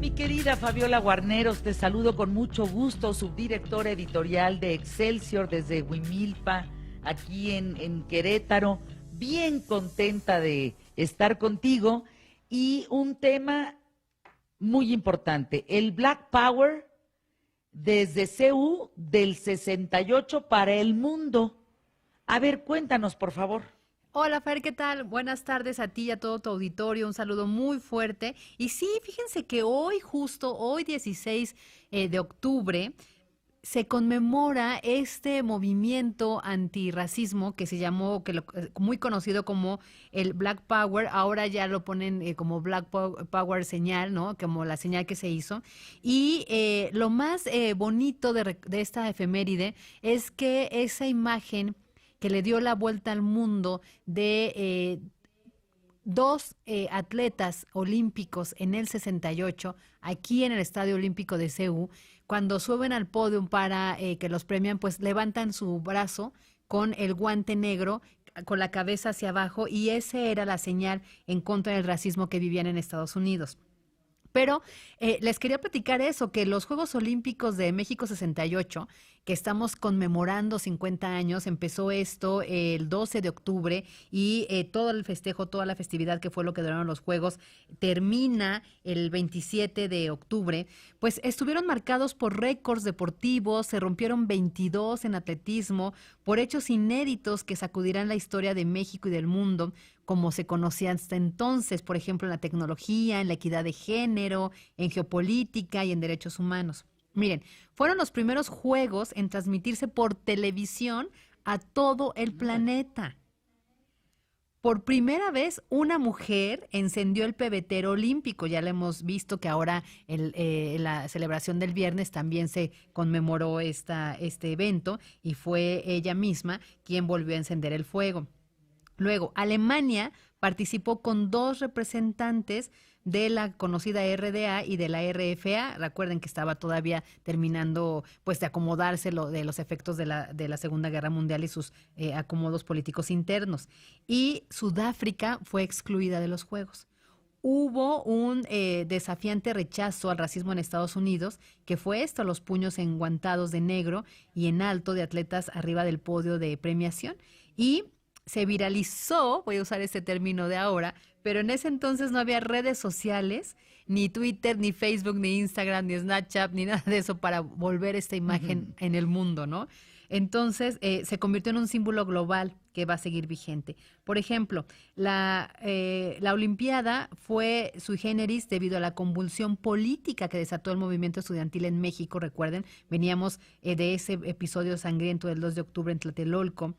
Mi querida Fabiola Guarneros, te saludo con mucho gusto, subdirectora editorial de Excelsior desde Huimilpa, aquí en Querétaro. Bien contenta de estar contigo y un tema muy importante, el Black Power desde CU del 68 para el mundo. A ver, cuéntanos, por favor. Hola Fer, ¿qué tal? Buenas tardes a ti y a todo tu auditorio, un saludo muy fuerte. Y sí, fíjense que hoy 16 de octubre, se conmemora este movimiento antirracismo que se llamó, muy conocido como el Black Power. Ahora ya lo ponen como Power señal, ¿no? Como la señal que se hizo. Y lo más bonito de esta efeméride es que esa imagen que le dio la vuelta al mundo de dos atletas olímpicos en el 68, aquí en el Estadio Olímpico de Seúl, cuando suben al podio para que los premian, pues levantan su brazo con el guante negro, con la cabeza hacia abajo, y esa era la señal en contra del racismo que vivían en Estados Unidos. Pero les quería platicar eso, que los Juegos Olímpicos de México 68, que estamos conmemorando 50 años, empezó esto el 12 de octubre y todo el festejo, toda la festividad que fue lo que duraron los Juegos, termina el 27 de octubre, pues estuvieron marcados por récords deportivos, se rompieron 22 en atletismo, por hechos inéditos que sacudirán la historia de México y del mundo, como se conocía hasta entonces, por ejemplo, en la tecnología, en la equidad de género, en geopolítica y en derechos humanos. Miren, fueron los primeros juegos en transmitirse por televisión a todo el planeta. Por primera vez, una mujer encendió el pebetero olímpico. Ya lo hemos visto que ahora la celebración del viernes también se conmemoró este evento y fue ella misma quien volvió a encender el fuego. Luego, Alemania participó con dos representantes de la conocida RDA y de la RFA. Recuerden que estaba todavía terminando pues de acomodarse de los efectos de la Segunda Guerra Mundial y sus acomodos políticos internos. Y Sudáfrica fue excluida de los Juegos. Hubo un desafiante rechazo al racismo en Estados Unidos, que fue esto, los puños enguantados de negro y en alto de atletas arriba del podio de premiación. Y se viralizó, voy a usar este término de ahora, pero en ese entonces no había redes sociales, ni Twitter, ni Facebook, ni Instagram, ni Snapchat, ni nada de eso para volver esta imagen en el mundo, ¿no? Entonces se convirtió en un símbolo global que va a seguir vigente. Por ejemplo, la Olimpiada fue sui generis debido a la convulsión política que desató el movimiento estudiantil en México. Recuerden, veníamos de ese episodio sangriento del 2 de octubre en Tlatelolco.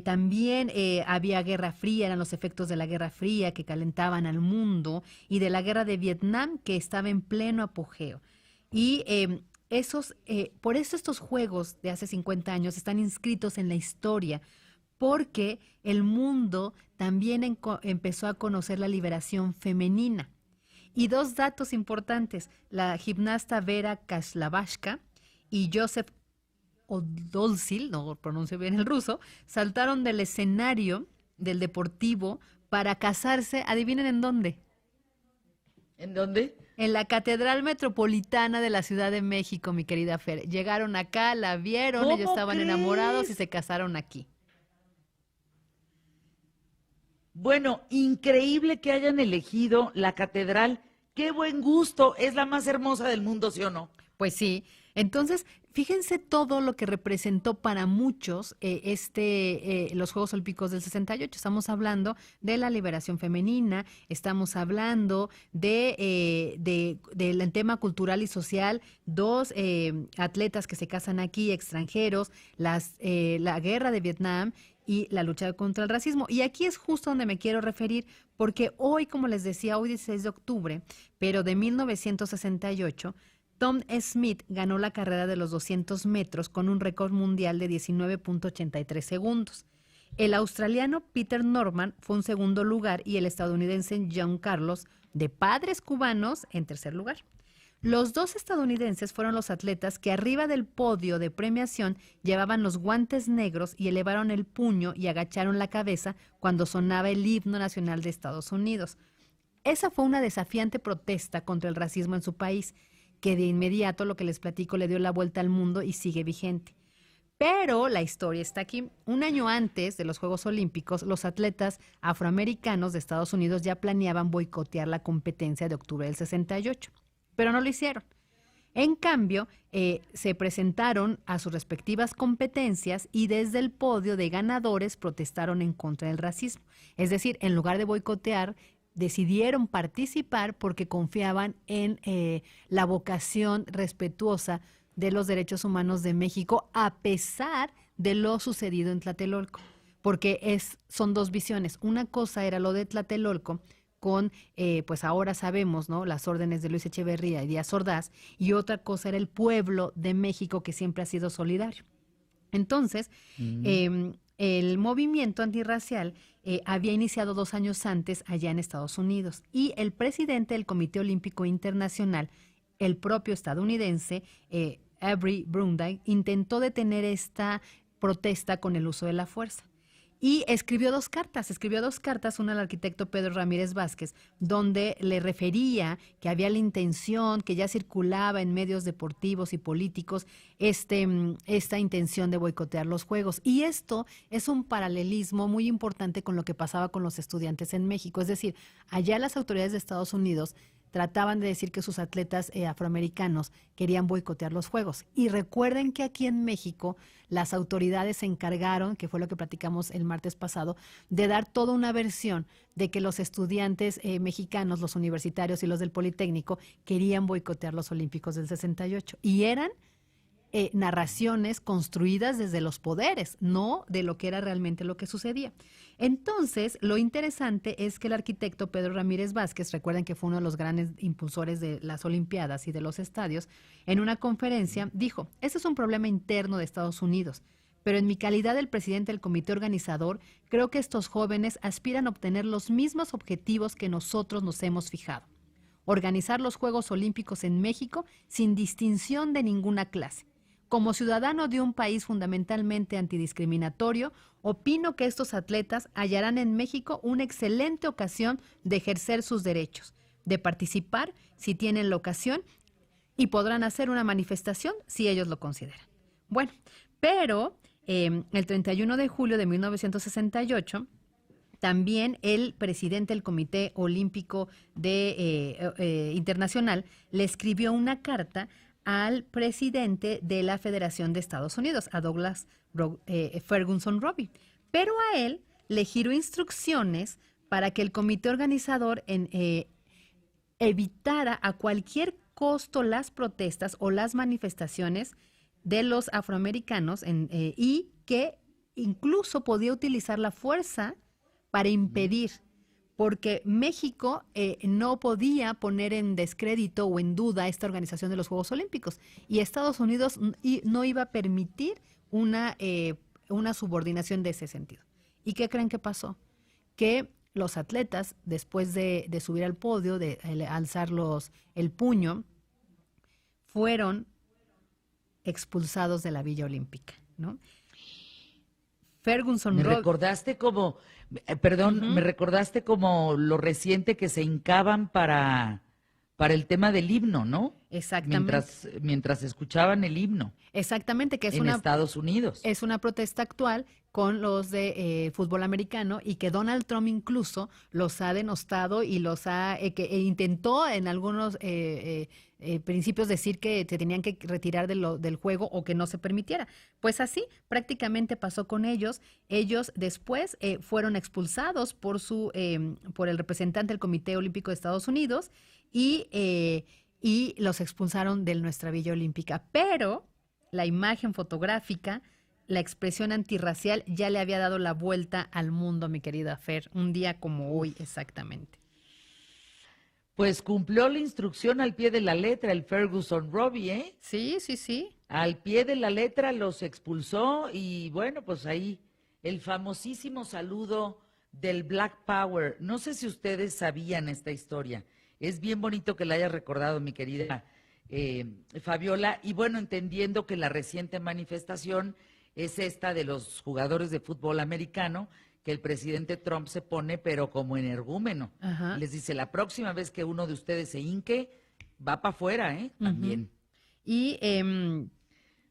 También había Guerra Fría, eran los efectos de la Guerra Fría que calentaban al mundo y de la Guerra de Vietnam que estaba en pleno apogeo. Y por eso estos juegos de hace 50 años están inscritos en la historia, porque el mundo también empezó a conocer la liberación femenina. Y dos datos importantes, la gimnasta Vera Kaslavashka y Joseph Odolzil, no pronuncio bien el ruso, saltaron del escenario del deportivo para casarse, adivinen en dónde. ¿En dónde? En la Catedral Metropolitana de la Ciudad de México, mi querida Fer. Llegaron acá, la vieron, ellos ¿Cómo estaban enamorados y crees? se casaron aquí. Bueno, increíble que hayan elegido la catedral. Qué buen gusto. Es la más hermosa del mundo, ¿sí o no? Pues sí. Entonces, fíjense todo lo que representó para muchos los Juegos Olímpicos del 68. Estamos hablando de la liberación femenina, estamos hablando del tema cultural y social, dos atletas que se casan aquí, extranjeros, la guerra de Vietnam y la lucha contra el racismo. Y aquí es justo donde me quiero referir, porque hoy, como les decía, hoy 16 de octubre, pero de 1968, Tom Smith ganó la carrera de los 200 metros con un récord mundial de 19.83 segundos. El australiano Peter Norman fue en segundo lugar y el estadounidense John Carlos, de padres cubanos, en tercer lugar. Los dos estadounidenses fueron los atletas que arriba del podio de premiación llevaban los guantes negros y elevaron el puño y agacharon la cabeza cuando sonaba el himno nacional de Estados Unidos. Esa fue una desafiante protesta contra el racismo en su país, que de inmediato, lo que les platico, le dio la vuelta al mundo y sigue vigente. Pero la historia está aquí. Un año antes de los Juegos Olímpicos, los atletas afroamericanos de Estados Unidos ya planeaban boicotear la competencia de octubre del 68, pero no lo hicieron. En cambio, se presentaron a sus respectivas competencias y desde el podio de ganadores protestaron en contra del racismo. Es decir, en lugar de boicotear, decidieron participar porque confiaban en la vocación respetuosa de los derechos humanos de México, a pesar de lo sucedido en Tlatelolco. Porque son dos visiones. Una cosa era lo de Tlatelolco, con, pues ahora sabemos, ¿no?, las órdenes de Luis Echeverría y Díaz Ordaz, y otra cosa era el pueblo de México, que siempre ha sido solidario. Entonces, el movimiento antirracial había iniciado 2 años antes allá en Estados Unidos, y el presidente del Comité Olímpico Internacional, el propio estadounidense, Avery Brundage, intentó detener esta protesta con el uso de la fuerza. Y escribió dos cartas, una al arquitecto Pedro Ramírez Vázquez, donde le refería que había la intención, que ya circulaba en medios deportivos y políticos esta intención de boicotear los Juegos. Y esto es un paralelismo muy importante con lo que pasaba con los estudiantes en México. Es decir, allá las autoridades de Estados Unidos trataban de decir que sus atletas afroamericanos querían boicotear los Juegos. Y recuerden que aquí en México las autoridades se encargaron, que fue lo que platicamos el martes pasado, de dar toda una versión de que los estudiantes mexicanos, los universitarios y los del Politécnico, querían boicotear los Olímpicos del 68. Y eran narraciones construidas desde los poderes, no de lo que era realmente lo que sucedía. Entonces, lo interesante es que el arquitecto Pedro Ramírez Vázquez, recuerden que fue uno de los grandes impulsores de las Olimpiadas y de los estadios, en una conferencia dijo: "Este es un problema interno de Estados Unidos, pero en mi calidad del presidente del comité organizador, creo que estos jóvenes aspiran a obtener los mismos objetivos que nosotros nos hemos fijado: organizar los Juegos Olímpicos en México sin distinción de ninguna clase. Como ciudadano de un país fundamentalmente antidiscriminatorio, opino que estos atletas hallarán en México una excelente ocasión de ejercer sus derechos, de participar si tienen la ocasión, y podrán hacer una manifestación si ellos lo consideran". Bueno, pero el 31 de julio de 1968, también el presidente del Comité Olímpico Internacional le escribió una carta al presidente de la Federación de Estados Unidos, a Douglas Ferguson Robbie, pero a él le giró instrucciones para que el comité organizador evitara a cualquier costo las protestas o las manifestaciones de los afroamericanos y que incluso podía utilizar la fuerza para impedir, porque México no podía poner en descrédito o en duda esta organización de los Juegos Olímpicos, y Estados Unidos no iba a permitir una subordinación de ese sentido. ¿Y qué creen que pasó? Que los atletas, después de subir al podio, de alzar el puño, fueron expulsados de la Villa Olímpica, ¿no? Ferguson Me Robbie. recordaste como, me recordaste como lo reciente que se hincaban para el tema del himno, ¿no? Exactamente. Mientras escuchaban el himno. Exactamente, que es en Estados Unidos. Es una protesta actual con los de fútbol americano, y que Donald Trump incluso los ha denostado y los ha intentó en algunos principios decir que se tenían que retirar del juego o que no se permitiera. Pues así prácticamente pasó con ellos. Ellos después fueron expulsados por el representante del Comité Olímpico de Estados Unidos y los expulsaron de nuestra Villa Olímpica. Pero la imagen fotográfica, la expresión antirracial ya le había dado la vuelta al mundo, mi querida Fer, un día como hoy exactamente. Pues cumplió la instrucción al pie de la letra el Ferguson Robbie, ¿eh? Sí, sí, sí. Al pie de la letra los expulsó, y bueno, pues ahí el famosísimo saludo del Black Power. No sé si ustedes sabían esta historia. Es bien bonito que la hayas recordado, mi querida Fabiola. Y bueno, entendiendo que la reciente manifestación es esta de los jugadores de fútbol americano que el presidente Trump se pone, pero como energúmeno. Ajá. Les dice, la próxima vez que uno de ustedes se hinque, va para afuera, ¿eh? También. Y,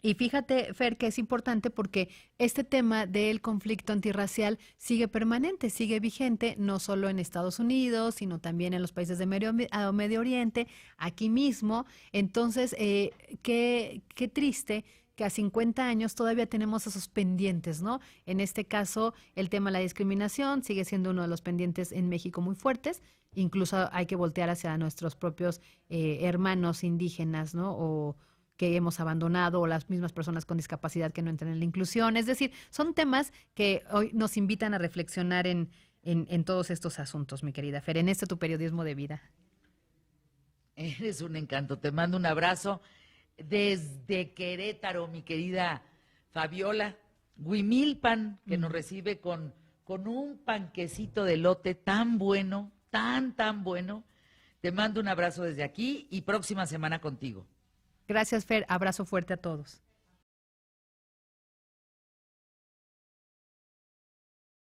y fíjate, Fer, que es importante porque este tema del conflicto antirracial sigue permanente, sigue vigente, no solo en Estados Unidos, sino también en los países de Medio Oriente, aquí mismo. Entonces, qué triste que a 50 años todavía tenemos esos pendientes, ¿no? En este caso, el tema de la discriminación sigue siendo uno de los pendientes en México muy fuertes. Incluso hay que voltear hacia nuestros propios hermanos indígenas, ¿no? O que hemos abandonado, o las mismas personas con discapacidad que no entran en la inclusión. Es decir, son temas que hoy nos invitan a reflexionar en todos estos asuntos, mi querida Fer, en tu periodismo de vida. Eres un encanto. Te mando un abrazo desde Querétaro, mi querida Fabiola. Huimilpan, que nos recibe con un panquecito de elote tan bueno, tan bueno. Te mando un abrazo desde aquí y próxima semana contigo. Gracias, Fer. Abrazo fuerte a todos.